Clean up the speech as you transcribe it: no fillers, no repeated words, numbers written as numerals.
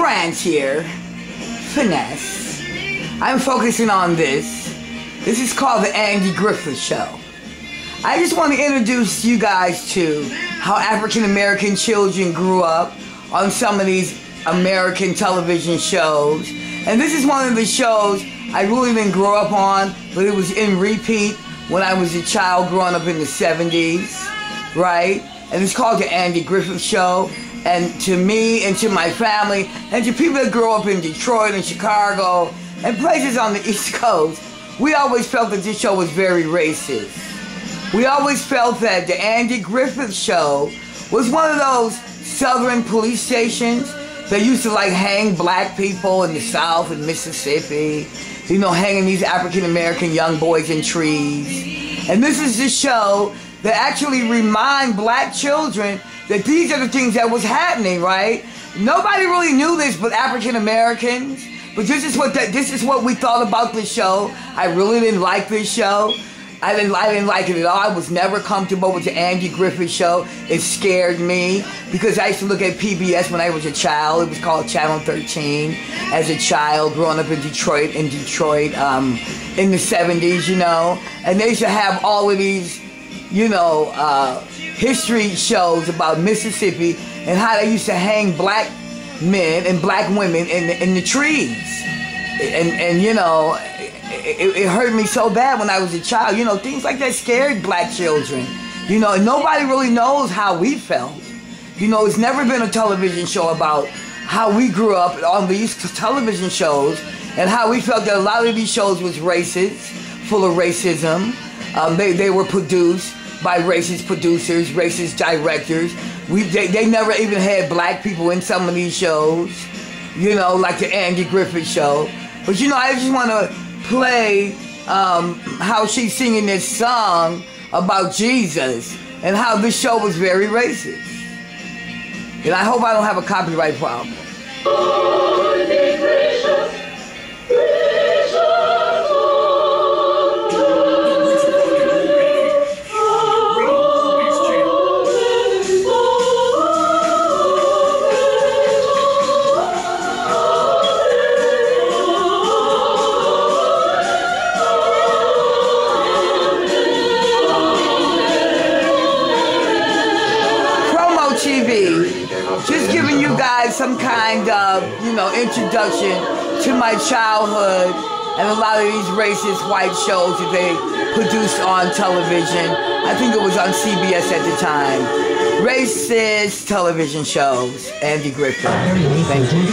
France here, finesse. I'm focusing on this. This is called the Andy Griffith Show. I just want to introduce you guys to how African American children grew up on some of these American television shows. And this is one of the shows I really didn't grow up on, but it was in repeat when I was a child growing up in the 70s, right? And it's called the Andy Griffith Show. And to me and to my family and to people that grow up in Detroit and Chicago and places on the East Coast, we always felt that this show was very racist. We always felt that the Andy Griffith Show was one of those southern police stations that used to like hang black people in the South and Mississippi, you know, hanging these African American young boys in trees. And this is the show that actually remind black children that these are the things that was happening, right? Nobody really knew this but African Americans. But this is what we thought about the show. I really didn't like this show. I didn't like it at all. I was never comfortable with the Andy Griffith Show. It scared me because I used to look at PBS when I was a child. It was called Channel 13 as a child growing up in Detroit in the 70s, you know. And they used to have all of these, you know, history shows about Mississippi and how they used to hang black men and black women in the trees. And you know, it hurt me so bad when I was a child. You know, things like that scared black children. You know, and nobody really knows how we felt. You know, it's never been a television show about how we grew up on these television shows and how we felt that a lot of these shows was racist, full of racism. They were produced by racist producers, racist directors. They never even had black people in some of these shows, you know, like the Andy Griffith Show. But you know, I just want to play how she's singing this song about Jesus and how this show was very racist. And I hope I don't have a copyright problem. Lord, be gracious, TV, just giving you guys some kind of, you know, introduction to my childhood and a lot of these racist white shows that they produced on television. I think it was on CBS at the time. Racist television shows. Andy Griffith. Thank you.